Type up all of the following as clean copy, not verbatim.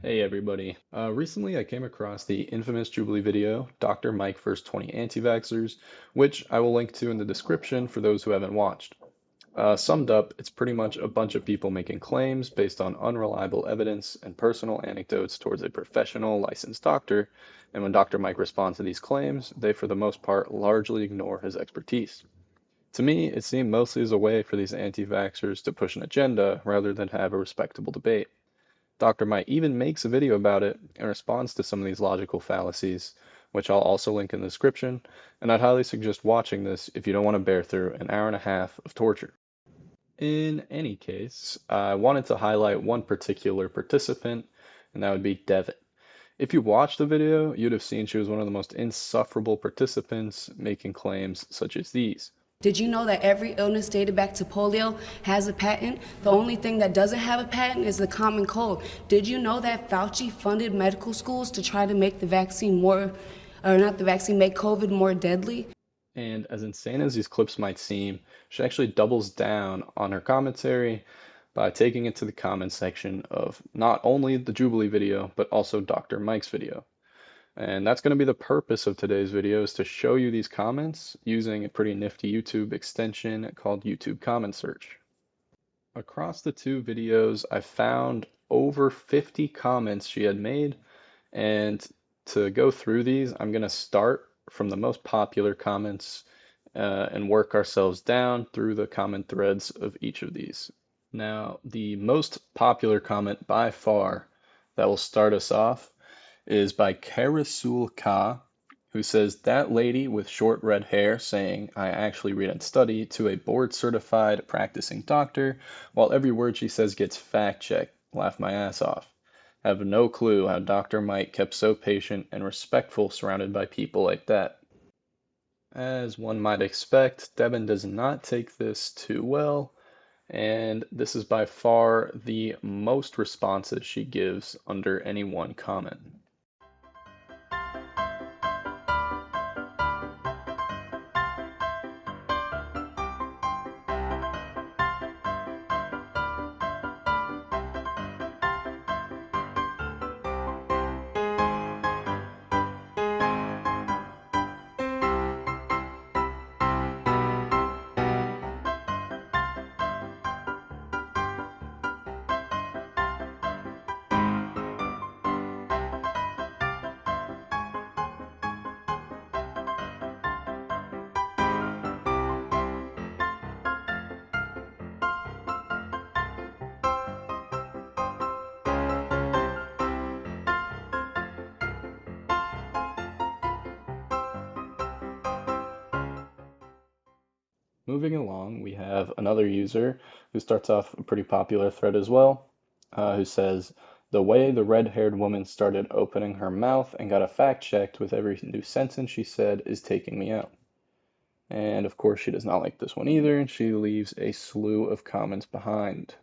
Hey everybody. Recently I came across the infamous Jubilee video, Dr. Mike vs. 20 Anti-Vaxxers, which I will link to in the description for those who haven't watched. Summed up, it's pretty much a bunch of people making claims based on unreliable evidence and personal anecdotes towards a professional licensed doctor, and when Dr. Mike responds to these claims, they for the most part largely ignore his expertise. To me, it seemed mostly as a way for these anti-vaxxers to push an agenda rather than have a respectable debate. Dr. Mike even makes a video about it in response to some of these logical fallacies, which I'll also link in the description, and I'd highly suggest watching this if you don't want to bear through an hour and a half of torture. In any case, I wanted to highlight one particular participant, and that would be Devin. If you watched the video, you'd have seen she was one of the most insufferable participants making claims such as these. Did you know that every illness dated back to polio has a patent? The only thing that doesn't have a patent is the common cold. Did you know that Fauci funded medical schools to try to make the vaccine more, or not the vaccine, make COVID more deadly? And as insane as these clips might seem, she actually doubles down on her commentary by taking it to the comment section of not only the Jubilee video, but also Dr. Mike's video. And that's going to be the purpose of today's video, is to show you these comments using a pretty nifty YouTube extension called YouTube Comment Search. Across the two videos, I found over 50 comments she had made, and to go through these, I'm going to start from the most popular comments and work ourselves down through the comment threads of each of these. Now, the most popular comment by far that will start us off is by Karasul Ka, who says, "That lady with short red hair saying, 'I actually read and study,' to a board-certified practicing doctor, while every word she says gets fact-checked. Laugh my ass off. Have no clue how Dr. Mike kept so patient and respectful surrounded by people like that." As one might expect, Devin does not take this too well, and this is by far the most responses she gives under any one comment. Moving along, we have another user who starts off a pretty popular thread as well, who says, "The way the red-haired woman started opening her mouth and got a fact checked with every new sentence she said is taking me out." And of course, she does not like this one either, and she leaves a slew of comments behind.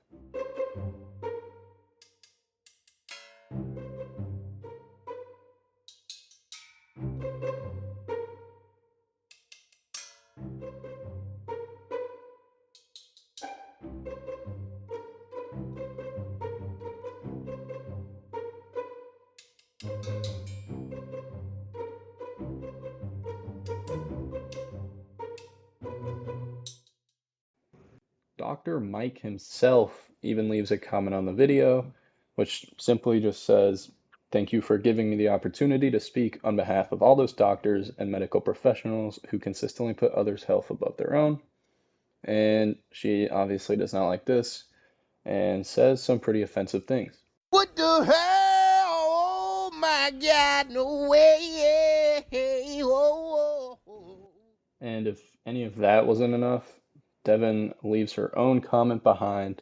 Dr. Mike himself even leaves a comment on the video, which simply just says, "Thank you for giving me the opportunity to speak on behalf of all those doctors and medical professionals who consistently put others' health above their own." And she obviously does not like this and says some pretty offensive things. What the hell? Oh my God, no way. Whoa, whoa. And if any of that wasn't enough, Devin leaves her own comment behind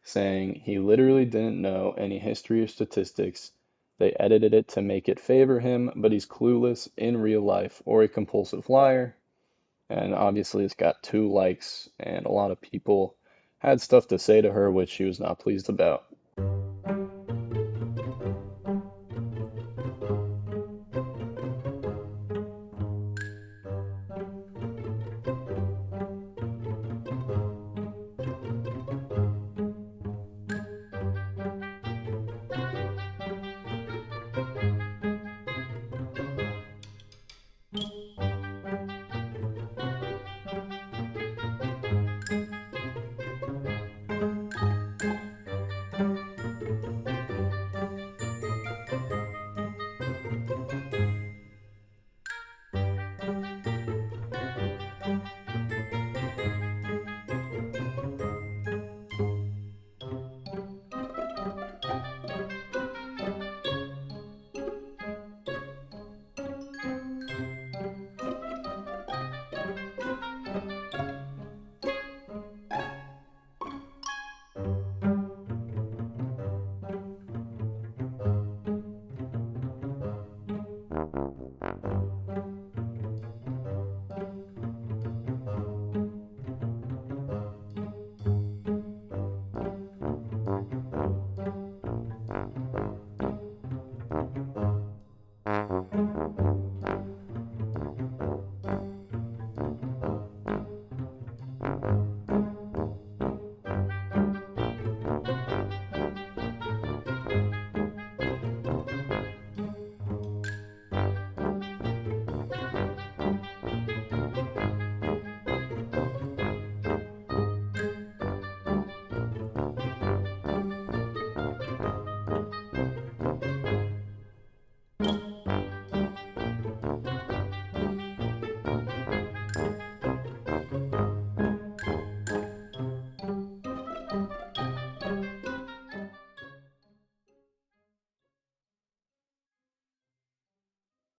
saying he literally didn't know any history or statistics. They edited it to make it favor him, but he's clueless in real life or a compulsive liar. And obviously, it's got 2 likes, and a lot of people had stuff to say to her, which she was not pleased about.